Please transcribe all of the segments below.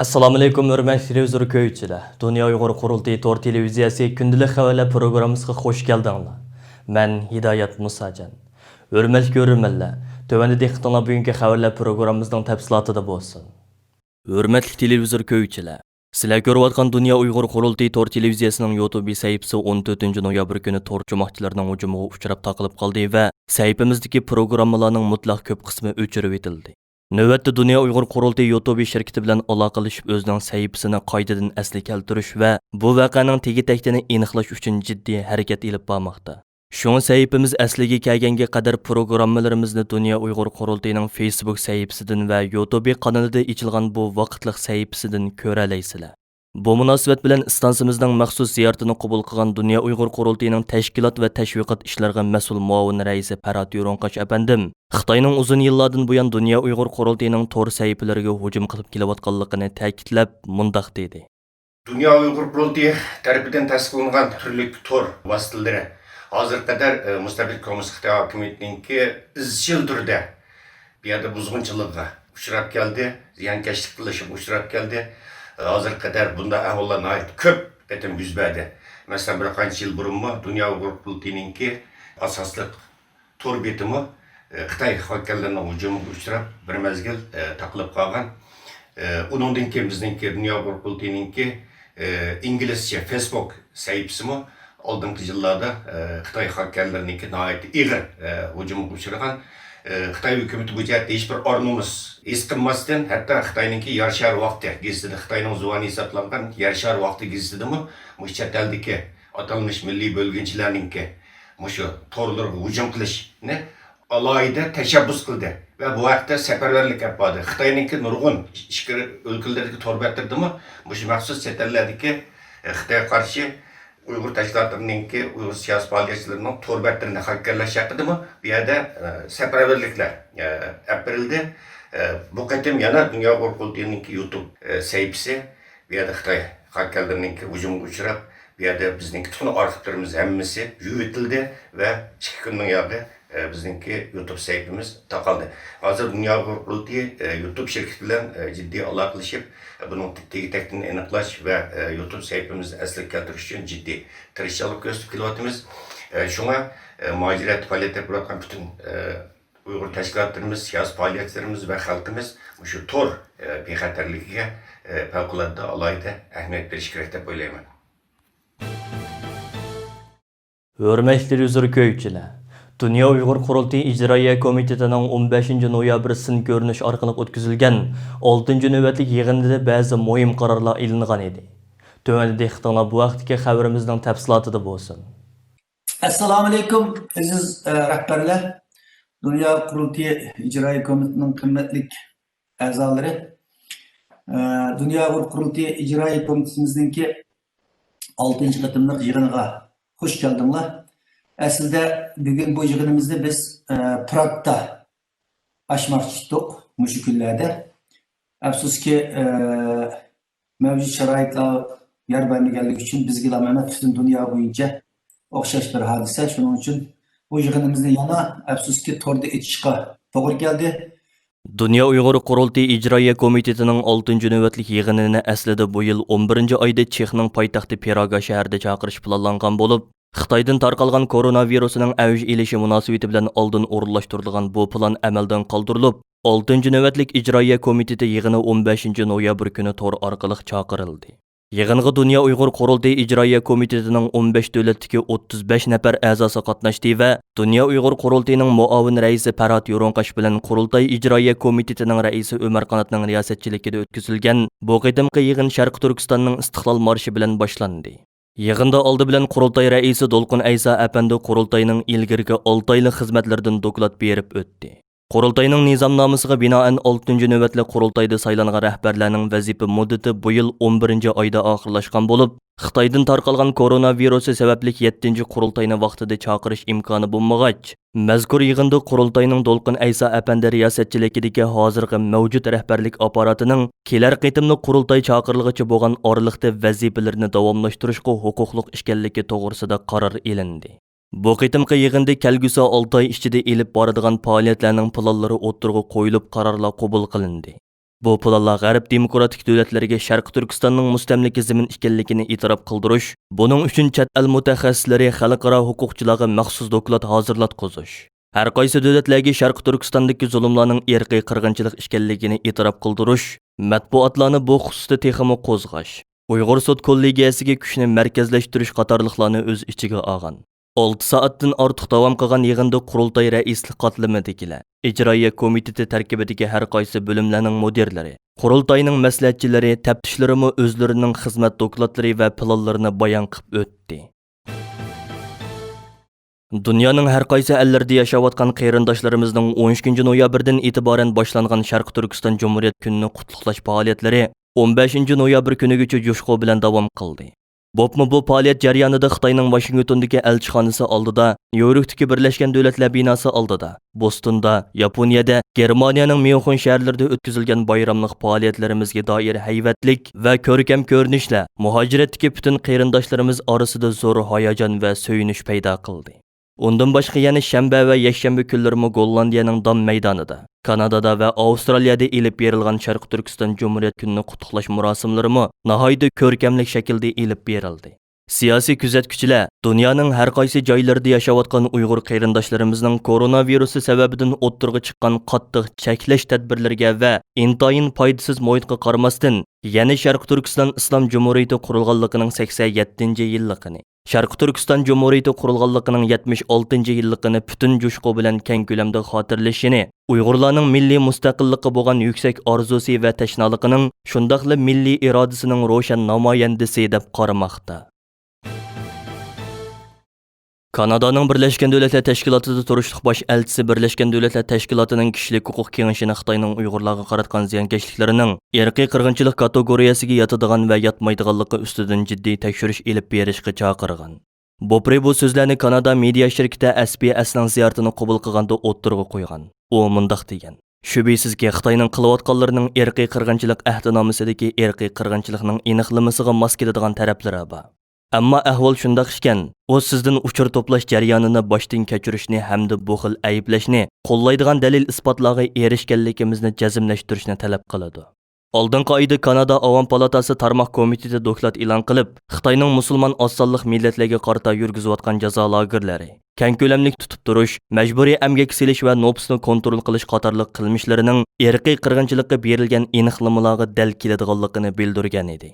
Assalomu alaykum, hurmatli televizor ko'ruvchilar. Dunyo Uyghur qurultayı tor televiziyasi күнділік xəvərlər proqramımızga xoş gəldinglar. Mən Hidayat Musacan. Hurmatli ko'ruvchilar, tövəndə diqqətinizlər bugünkü xəvərlər proqramımızın təfsilatında bolsun. Hurmatli televizor ko'ruvchilar, sizlar ko'rayotgan Dunyo Uyghur qurultayı tor televiziyasining YouTube sahifasi 14 noyabr kuni tor cumaqchilarning hujumiga uchrab taqilib qoldi va sahifamizdagi programmalarning mutlaq ko'p qismi o'chirib etildi. Növbətdə Dünya Uyghur Qurultayı YouTube şirkəti bilan aloqalashib özünün sahifasini qaytadan asli keltirish va bu voqeaning tegi-taktini aniqlash uchun jiddiy harakat olib bormoqda. Şoň sahifamiz asliga kelganga qadar programmalarimizni Dünya Uyghur Qurultayining Facebook sahifasidan va YouTube kanalida ochilgan bu vaqtliq sahifasidan ko'ra olaysizlar. Bu munosabat bilan stansimizning maxsus ziyoratini qabul qilgan Dünya Uyghur Qurultayining tashkilot va tashviqot ishlariga mas'ul muavin raisi Parat Yo'ronqash apandim Xitoyning uzun yillardan buyon Dünya Uyghur Qurultayining tor sahifalariga hujum qilib kelayotganligini ta'kidlab mundaq dedi. Dünya Uyghur Qurultayı tarafidan tasdiqlangan turli tor vositalari hozirga qadar mustabid kommunist Xitoy hokimiyatininki izchil turda bu yerda buzg'unchilikqa uchrab keldi, ziyonkashlik qilishib uchrab keldi. Hozirga qadar bunda ahvollar ko'p qatim yuz berdi. Masalan, bir qancha yil burunmi Dünya Uyghur Qurultayininki asosli tor betimi Xitoy hakerlarining hujumiga uchrab bir mezgil taqilib qolgan. Uningdan keyin bizningki Dünya Uyghur Qurultayininki inglizcha Facebook sahifasimi oldingi yillarda Xitoy hakerlarininki nihoyat ig'ir hujumiga uchragan. Xitoy hukumati bu jihatda hech bir o'rnimiz his qilmasdan, hatto Xitoyninki yarshar vaqti gazetida Xitoyning zuvani hisoblangan yarshar vaqti gazetidami bu chet eldagi atalmish milliy bo'lginchilarninki shu torlarga hujum qilishni alayida tashabbus qildi va bu vaqtda safarbarlik yapadi. Xitoyninki nurg'un ichki o'lkalardagi torbattirdimi shu maxsus chet eldagi Xitoyga qarshi Uyghur tashkilotlarininki Uyghur siyosiy faoliyatchilarining torbatlarini hakkerlash haqidami bu yerda safarbarliklar aprelda bu qatim yana Dünya Uyghur Qurultayininki YouTube sahifasi bu yerda Xitoy hakkerlarininki hujumga uchrab bu yerda bizning butun arxivlarimiz hammasi yuvitildi va 2 kunning yo'li bizningki YouTube sahifamiz taqaldi. Hozir Dünya Uyghur Qurultayı YouTube şirketi bilan jiddiy aloqalashib, buning tegi-taktini aniqlash va YouTube sahifamizni asliga keltirish uchun jiddiy tirishchilik ko'rsatib kelyapmiz. Shunga muajirat faoliyat qilayotgan butun Uyghur tashkilotlarimiz, siyosiy faoliyatchilarimiz va xalqimiz shu tor bexatarligiga favqulodda alohida ahamiyat berish kerak deb o'ylayman. Hurmatli televizor ko'ruvchilar, Dünya Uyghur Qurultayı İcraiya Komitetining 15 noyabr sin ko'rinish orqali o'tkazilgan 6 navbatlik yig'inida ba'zi muhim qarorlar ilingan edi. Tövəndə diqqətinizlər bu vaqtdagi xəbərimizin təfsilatında bolsun. Assalamu alaykum aziz rahbarlar. Dünya Qurultayı İcraiya Komitetining qimmatli a'zolari. Dünya Uyghur Qurultayı İcraiya Komitetiimizningki 6-cı qatimliq yig'iniga xush keldinglar. Aslida bugun bu yig'inimizni biz Pragda ochmoqchi edik mushu kunlarda. Afsuski mavjud sharoitlar yer bermaganligi uchun bizga emas butun dunyo bo'yicha o'xshash bir hodisa. Shuning uchun bu yig'inimizni yana afsuski torda etishga to'g'ri keldi. Dünya Uyghur Qurultayı İcraiya Komitetining 6-cı navbatlik yig'inini aslida bu yil 11-oyda Chexning poytaxti Piraga shahrida chaqirish planlangan bo'lib, Xitoydan tarqalgan koronavirusining avj elishi munosabati bilan oldin o'rinlashtirilgan bu plan amaldan qoldirilib, 6-navbatlik ijroiya komiteti yig'ini 15 noyabr kuni tor orqali chaqirildi. Yig'inga Dünya Uyghur Qurultayı İcraiya Komitetining 15 davlatdagi 35 nafar a'zosi qatnashdi va Dünya Uyghur Qurultayining muavin raisi Parat Yo'ronqash bilan Qurultayı İcraiya Komitetining raisi Ömer Qanatning riyosatchiligida o'tkazilgan bu qitimqi yig'in Sharq Turkistonning istiqlol marshi bilan boshlandi. Yig'inda oldi bilan Qurultay raisi Dolqun Aysa apandi Qurultayning ilgirgi 6 oylik xizmatlaridan doklad berib o'tdi. Qurultayning nizomnomasiga binoan 6-navbatli Qurultayda saylangan rahbarlarning vazifa muddati bu yil 11-oyda oxirlashgan bo'lib, Xitoydan tarqalgan koronavirusi sababli 7-Qurultayni vaqtida chaqirish imkoni bo'lmag'ach, mazkur yig'inda Qurultayning Dolqun Aysa apandi riyosatchiligidagi hozirgi mavjud rahbarlik apparatining kelar qitimli Qurultay chaqirilg'ichi bo'lgan oraliqda vazifalarini davomlashtirishga huquqliq ekanligi to'g'risida qaror ilindi. Bu qitimqi yig'inda kelgusi 6 oy ichida elib boradigan faoliyatlarning planlari o'ttirg'i qo'yilib qarorlar qabul qilindi. Bu planlar G'arb demokratik davlatlariga Sharq Turkistonning mustamlika zamin ekanligini e'tirof qildirish, buning uchun chet el mutaxassislari xalqaro huquqchilarga maxsus doklad hozirlatqizish. Har qaysi davlatlarga Sharq Turkistondagi zulmlarning irqiy qirg'inchilik ekanligini e'tirof qildirish, matbuotlarni bu xususda texmo qo'zg'ash, Uyg'ur sud kollegiyasiga kuchni markazlashtirish qatorliqlarni o'z ichiga olgan. 6 soatdan ortiq davom qilgan yig'inda qurultay raislik qatlamidagilar, ijroiya komiteti tarkibidagi har qaysi bo'limlarning mudirlari, qurultayning maslahatchilari, taftishlarimi o'zlarining xizmat dokladlari va planlarini bayon qilib o'tdi. Dunyoning har qaysi ellarda yashayotgan qarindoshlarimizning 12 noyabrdan e'tiboran boshlangan Sharq Turkiston Jumhuriyat kunini qutluqlash faoliyatlari 15 noyabr kunigacha jo'shqu bilan davom qildi. Bu faoliyat jarayonida Xitoyning Washingtondagi elchixonasi oldida, Nyu-Yorkdagi Birlashgan Davlatlar binosi oldida, Bostonda, Yaponiyada, Germaniyaning Myunxen shaharlarida o'tkazilgan bayramlik faoliyatlarimizga doir hayvatlik va ko'rkam ko'rinishlar muhojiratdagi butun qarindoshlarimiz orasida zo'r hayajon va suyunish paydo qildi. Undan boshqa yana shanba va yakshanba kunlarimi Gollandiyaning Dam maydonida, Kanadada va Avstraliyada elib berilgan Sharq Turkiston Jumhuriyat kunini qutlug'lash murosimlarimi nihoyatda ko'rkamlik shaklda elib berildi. Siyosiy kuzatuvchilar dunyoning har qaysi joylarida yashayotgan Uyg'ur qarindoshlarimizning koronavirusi sababidan o'ttirg'i chiqqan qattiq cheklash tadbirlariga va intayin foydasiz muhitga qaramasdan, yana Sharq Turkiston Islom Jumhuriyati qurilganligining 87-yilligini, Sharq Turkiston Jumhuriyati qurilganligining 76-yilligini butun jo'shqu bilan keng ko'lamda xotirlashini, Uyg'urlarning milliy mustaqillikka bo'lgan yuksak orzusi va tashnoligining, shundaqla milliy irodasining ro'shan namoyandasi deb qaramoqda. Kanadaning Birlashgan Davlatlar Tashkilotida turishliq bosh elchisi Birlashgan Davlatlar Tashkilotining kishilik huquq kengashini Xitoyning Uyg'urlarga qaratgan ziyonkashliklarining irqiy qirg'inchilik kategoriyasiga yotadigan va yotmaydiganligi ustidan jiddiy tekshirish elib berishga chaqirgan. Bu so'zlarni Kanada media shirkati SBSning ziyoratini qabul qilganda o'ttirg'i qo'ygan. U mundaq degan: Shubhisizki, Xitoyning qilayotganlarining irqiy qirg'inchilik ahdnomasidagi irqiy qirg'inchilikning aniqlamasiga mos keladigan taraflari bor. Ammo ahvol shundaq ekan, u sizdan uchur to'plash jarayonini boshdan kechirishni hamda bu xil ayblashni, qo'llaydigan dalil isbotlarga erishganligimizni jazmlashtirishni talab qiladi. Oldingi oyda Kanada Avam palatasi tarmoq komiteti doklad e'lon qilib, Xitoyning musulmon osonliq millatlarga qarata yurgizayotgan jazo lagerlari, keng ko'lamlik tutib turish, majburiy emgak silish va nopsni kontrol qilish qatorliq qilmishlarining irqiy qirg'inchilikka berilgan aniqlamalarga dal keladiganligini bildirgan edi.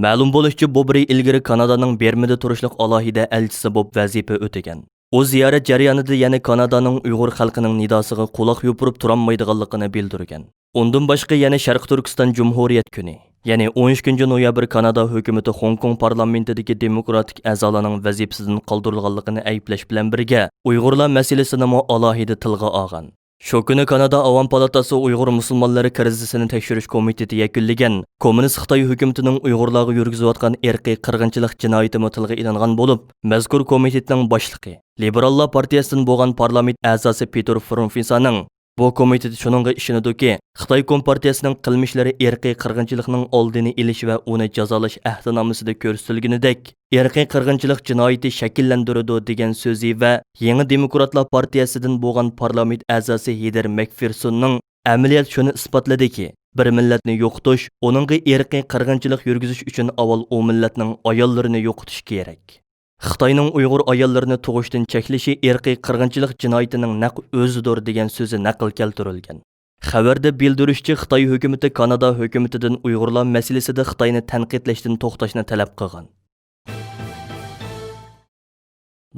Ma'lum bo'lishicha, bu biri ilgari Kanadaning Bermida turishliq alohida elchisi bo'lib vazifa o'tagan. U ziyorat jarayonida yana Kanadaning Uyg'ur xalqining nidosiga quloq yopirib turolmaydiganligini bildirgan. Undan boshqa yana Sharq Turkiston Jumhuriyat kuni, ya'ni 12 noyabr Kanada hukumati Hong Kong parlamentidagi demokratik a'zolarning vazifasidan qoldirilganligini ayblash bilan birga Uyg'urlar masalasini alohida tilga olgan. Shu kuni Kanada Avam palatasi Uyg'ur musulmonlari krizisini tekshirish komiteti yakunlagan Kommunist Xitoy hukumatining Uyg'urlarga yurgizayotgan irqiy qirg'inchilik jinoyati tilga ilingan bo'lib, mazkur komitetning boshlig'i, Liberallar partiyasidan bo'lgan parlament a'zosi Prugrammisaning bu komitet shuningga ishonadiki, Xitoy Kompartiyasining qilmishlari irqiy qirg'inchilikning oldini olish va uni jazolash ahdnomasida ko'rsatilganidek, irqiy qirg'inchilik jinoyati shakllantiradi degan so'zi va Yangi Demokratlar partiyasidan bo'lgan parlament a'zosi Heather McPhersonning amaliyot shuni isbotladiki, bir millatni yo'qotish, uningga irqiy qirg'inchilik yurgizish uchun avval u millatning ayollarini yo'qotish kerak. Xitoyning Uyg'ur ayollarini tug'ishdan cheklashi irqiy qirg'inchilik jinoyatining naq o'zidir degan so'zi naql keltirilgan. Xabarda bildirishicha, Xitoy hukumati Kanada hukumatidan Uyg'urlar masalasida Xitoyni tanqidlashdan to'xtashni talab qilgan.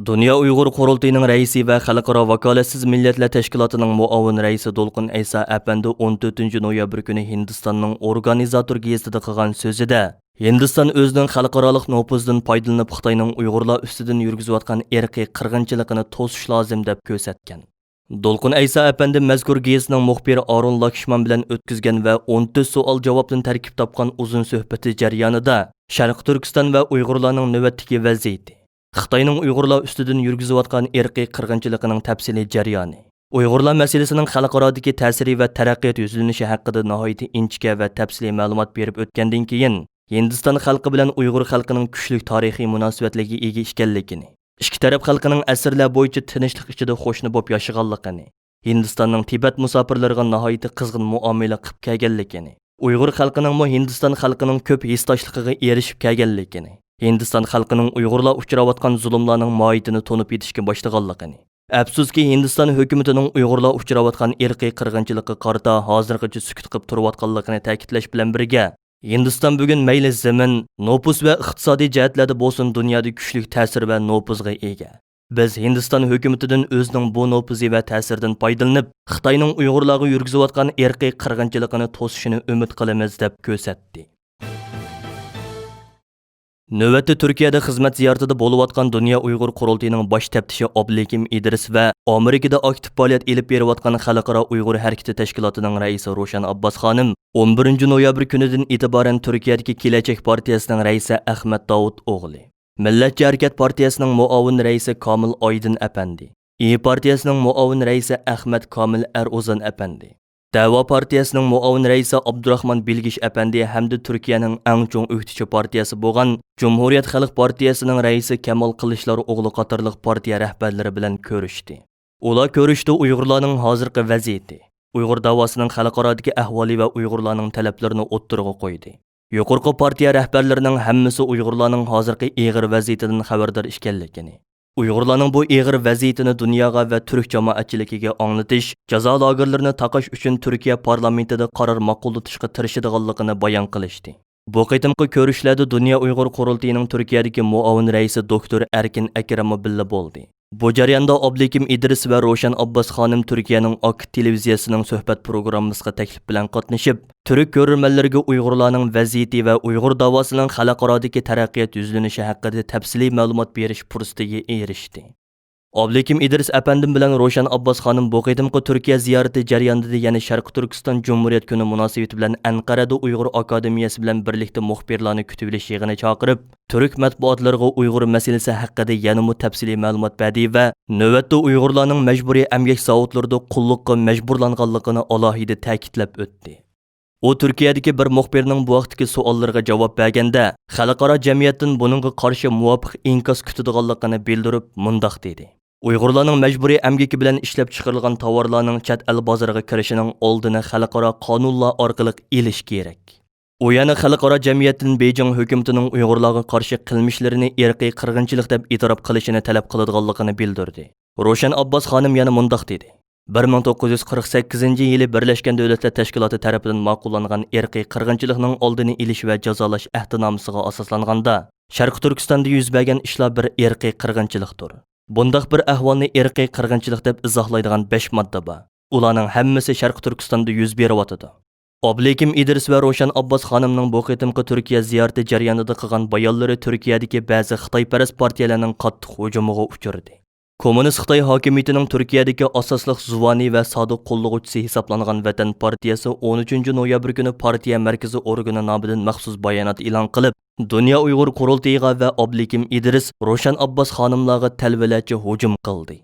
Dünya Uyghur qurultiyining raisi va xalqaro vakolatsiz millatlar tashkilotining muavin raisi Dolqin Aysa apandi 14 noyabr kuni Hindistonning organizator gezdida qilgan so'zida Hindiston o'zining xalqaroliq nopuzdan foydalanib Xitoyning Uyg'urlar ustidan yurgizayotgan irqiy qirg'inchiligini to'sish lozim deb ko'rsatgan. Dolqin Aysa apandi mazkur gezdning muxbiri Arun Lakshman bilan o'tkazgan va 14 savol-javobdan tarkib topgan uzun suhbati jarayonida Sharq Turkiston va Uyg'urlarning navbatdagi vaziyati, Xitoyning Uyg'urlar ustidan yurgizayotgan irqiy qirg'inchiligining tafsiliy jarayoni, Uyg'urlar masalasining xalqarodagi ta'siri va taraqqiyot yuzlanishi haqida nihoyat inchika va tafsiliy ma'lumot berib o'tgandan keyin Hindiston xalqi bilan Uyg'ur xalqining kuchli tarixiy munosabatlarga ega ekanligini, ikki taraf xalqining asrlar bo'yicha tinchlik ichida qo'shni bo'lib yashaganligini, Hindistonning Tibet musofirlariga nihoyat qizg'in muomala qilib kelganligini, Uyghur xalqining mo Hindiston xalqining ko'p hissdoshligiga erishib kelganligini, Hindiston xalqining Uyg'urlar uchrayotgan zulmlarning mohiyatini to'nib yetishga boshlaganligini, afsuski Hindiston hukumatining Uyg'urlar uchrayotgan irqiy qirg'inchilikqa qarata hozirgacha sukut qilib turayotganligini ta'kidlash bilan birga, Hindiston bugun mayli zamin, nopus va iqtisodiy jihatlarda bo'lsin dunyoda kuchli ta'sir va nopuzga ega. Biz Hindiston hukumatidan o'zining bu nopuzi va ta'siridan foydalanib, Xitoyning Uyg'urlarga yurgizayotgan irqiy qirg'inchiligini to'sishini umid qilamiz deb ko'rsatdi. Növbətdə Türkiyədə xizmət ziyaretida bo'layotgan Dünya Uyghur qurultiyining bosh taftishi Oblekim İdris va Amerikada aktiv faoliyat elib berayotgan Xalqaro Uyg'ur harakati tashkilotining raisi Roshan Abbas xonim 11 noyabr kunidan e'tiboran Turkiyadagi Kelajak partiyasining raisi Ahmad Davud o'g'li, Millatchi harakat partiyasining muavin raisi Komil Oydin apandi, partiyasining muavin raisi Ahmad Komil Erozan apandi, Dava partiyasining muavin raisi Abdurahman Bilgish apandi hamda Turkiyaning eng cho'ng o'qituvchi partiyasi bo'lgan Cumhuriyet Xalq partiyasining raisi Kemal Qilichlar o'g'li qatorliq partiya rahbarlari bilan ko'rishdi. Ular ko'rishda Uyg'urlarning hozirgi vaziyati, Uyg'ur davosining xalqarodagi ahvoli va Uyg'urlarning talablarini o'ttirg'a qo'ydi. Yuqorqi partiya rahbarlarining hammasi Uyg'urlarning hozirgi ig'ir vaziyatidan xabardor ekanligini, Uyg'urlarning bu ig'ir vaziyatini dunyoga va turk jamoatchiligiga anglatish, jazo lagerlarini taqash uchun Turkiya parlamentida qaror ma'qullatishga tirishadiganligini bayon qilishdi. Bu qitimqi ko'rishlarda Dünya Uyghur qurultiyining Turkiyadagi muavin raisi doktor Erkin Akramobilla bo'ldi. Bu jarayonda Oblekim İdris va Roshan Abbas xonim Turkiyaning DUQ televiziyasining suhbat programmasiga taklif bilan qatnashib, turk ko'rmanlariga Uyg'urlarning vaziyati va Uyg'ur davosining xalqarodagi taraqqiyot yuzlanishi haqida tafsiliy ma'lumot berish fursatiga erishdi. Oblekim İdris apandim bilan Roshan Abbas xonim bu qitimqi Turkiya ziyorati jarayonida yana Sharq Turkiston Cumhuriyet kuni munosabati bilan Anqarada Uyg'ur akademiyasi bilan birlikda muxbirlarni kutib olish yig'ini chaqirib, turk matbuotlariga Uyg'ur masalasi haqida yanada tafsiliy ma'lumot berdi va navbatda Uyg'urlarning majburiy emgak zavodlarida qulluqqa majburlanganligini alohida ta'kidlab o'tdi. U Turkiyadagi bir muxbirning bu vaqtdagi savollariga javob berganda, xalqaro jamiyatdan buningga qarshi muvofiq inkos kutadiganligini bildirib, mundaq dedi: Uyg'urlarning majburiy emgaki bilan ishlab chiqarilgan tovarlarning chet el bozoriga kirishining oldini xalqaro qonunlar orqali olish kerak. U yana xalqaro jamiyatdan Beijing hukumatining Uyg'urlarga qarshi qilmishlarini irqiy qirg'inchilik deb e'tirof qilishini talab qiladiganligini bildirdi. Roshan Abbas xonim yana mundaq dedi: 1948-yili Birlashgan Davlatlar Tashkiloti tomonidan ma'qullangan irqiy qirg'inchilikning oldini olish va jazolash ahdnomasiga asoslanganda, Sharq Turkistonda yuz bergan ishlar bir irqiy qirg'inchilikdir. Bundaq bir ahvolni irqiy qirg'inchilik deb izohlaydigan 5 modda bor. Ularning hammasi Sharq Turkistonda yuz beryapti. Oblekim İdris va Roshan Abbas xonimning bu qitimqi Turkiya ziyorati jarayonida qilgan bayonlari Turkiyadagi ba'zi Xitoyparast partiyalarning qattiq hujumiga uchirdi. Kommunist Xitoy hokimiyatining Turkiyadagi asosliq zuvoni va sodiq qo'llovchisi hisoblangan Vatan partiyasi 13 noyabr kuni partiya markaziy organi nomidan maxsus bayonot e'lon qilib, Dünya Uyghur qurultiyiga va Oblekim İdris, Roshan Abbas xonimlarga talvalarcha hujum qildi.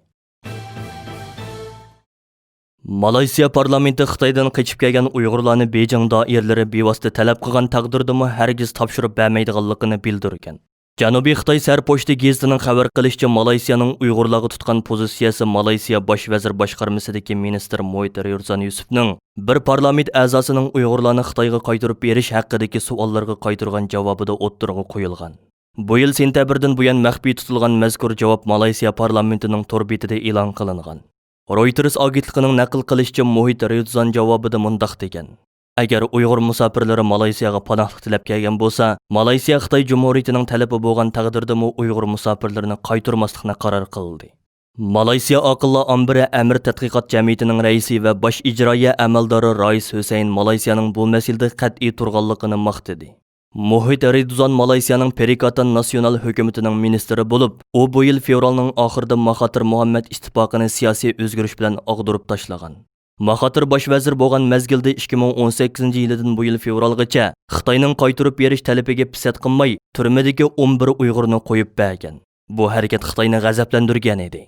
Malayziya parlamenti Xitoydan qochib kelgan Uyg'urlarni Beijing doiralari bevosita talab qilgan taqdirdami hargiz topshirib bermaydiganligini bildirgan. Janubiy Xitoy Sarpochta gazetining xabar qilishicha, Malayziyaning Uyg'urlarga tutgan pozitsiyasi Malayziya bosh vazir boshqarmasidagi ministr Muhit Ryurzan Yusufning bir parlament a'zosining Uyg'urlarni Xitoyga qaytarib berish haqidagi savollarga qaytargan javobida o'ttirg'a qo'yilgan. Bu yil sentabrdan buyon maxfiy tutilgan mazkur javob Malayziya parlamentining tor betida e'lon qilingan. Reuters agentligining naql qilishicha, Muhit Ryurzan javobida mundaq degan: Agar Uyg'ur musofirlari Malayziyaga panohlik tilab kelgan bo'lsa, Malayziya Xitoy Jumhuriyatining talabi bo'lgan taqdirdami Uyg'ur musofirlarini qaytarmaslikni qaror qildi. Malayziya Aqllar Ambiri Amir tadqiqot jamiyatining raisi va bosh ijroiya amaldori Rais Husayn Malayziyaning bu masalada qat'iy turganligini maqtadi. Muhit Ryurzan Malayziyaning Perikatan Nasional hukumatining ministri bo'lib, u bu yil fevralning oxirida Mahathir Muhammad ittifoqini siyosiy o'zgarish bilan og'dirib tashlagan. Mahathir bosh vazir bo'lgan mezgilda 2018-yildan bu yil fevralgacha Xitoyning qaytarib berish talabiga pisat qilmay, turmadagi 11 Uyg'urni qo'yib bergan. Bu harakat Xitoyni g'azablantirgan edi.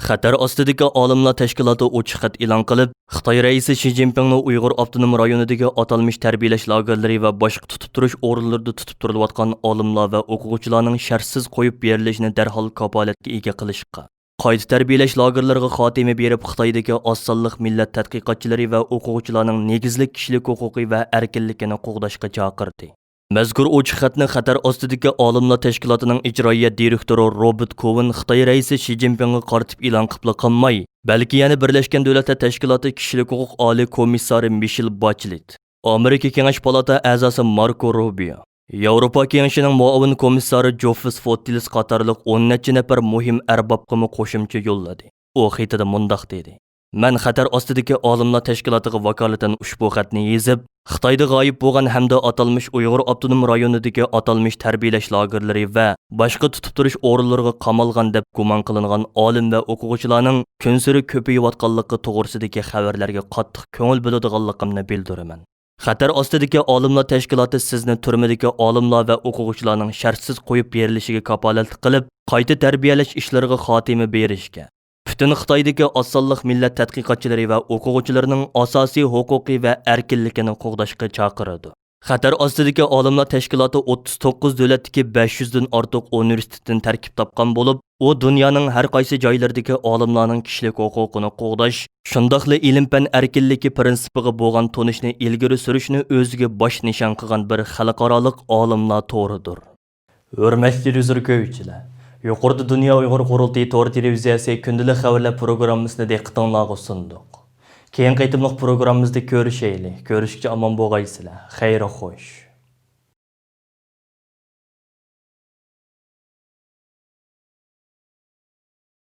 Xatar ostidagi olimlar tashkiloti ochiq xat e'lon qilib, Xitoy raisi Shi Jinpingning Uyg'ur avtonom rayonidagi atalmish tarbiyalash lagerlari va boshqa tutib turish o'rinlarida tutib turilayotgan olimlar va o'quvchilarning shartsiz qo'yib berilishini darhol kafolatga ega qilishga qayta tarbiyalash lagerlariga xotima berib, Xitoydagi oz sonliq millat tadqiqotchilari va o'quvchilarning negizlik kishilik huquqi va erkinligini qo'g'dashga chaqirdi. Mazkur ochiq xatni Xatar ostidagi olimlar tashkilotining ijroiya direktori Robert Cohen Xitoy raisi Shi Jinpingga qaratib e'lon qilib qolmay, balki yana Birlashgan Davlatlar Tashkiloti kishilik huquq oliy komissari Michelle Bachelet, Amerika Kengash palata a'zosi Marco Rubio, Yevropa Kengashining muavin komissari Joseph Fotilis qatorliq 10 necha nafar muhim arbobga qo'shimcha yo'lladi. U xatida mundaq dedi: "Men Xatar ostidagi olimlar tashkilotiga vakolatan ushbu xatni yozib, Xitoyda g'oyib bo'lgan hamda atalmish Uyg'ur avtonom rayonidagi atalmish tarbiyalash lagerlari va boshqa tutib turish o'rinlariga qamalgan deb gumon qilingan olim va o'quvchilarning kunsiri ko'payayotganligi to'g'risidagi xabarlarga qattiq ko'ngil bo'ladiganligimni bildiraman. Xatar ostidagi olimlar tashkiloti sizni turmadagi olimlar va o'quvchilarning shartsiz qo'yib berilishiga kapolatlik qilib, qayta tarbiyalash ishlariga xotima berishga, butun Xitoydagi oz sonliq millat tadqiqotchilari va o'quvchilarining asosiy huquqiy va erkinligini qo'g'dashga chaqiradi. Xatar ostidagi olimlar tashkiloti 39 davlatdagi 500 dan ortiq universitetdan tarkib topgan bo'lib, u dunyoning har qaysi joylaridagi olimlarning kishilik huquqini qo'g'dash, shundaqli ilm-fan erkinligi prinsipiga bo'lgan tonishni ilgari surishni o'ziga bosh nishon qilgan bir xalqaroliq olimlar to'ridir. Hurmatli ko'ruvchilar, yuqorida Dunyo Uyg'ur qurultiyyi to'r televiziyasi күндىلىك xəvərlər pируграммисini diqqətinizə sunduk. Keyin qaytımlıq proqramımızda görüşəylik. Görüşkəcə aman boğaysızlar. Xeyri xoş.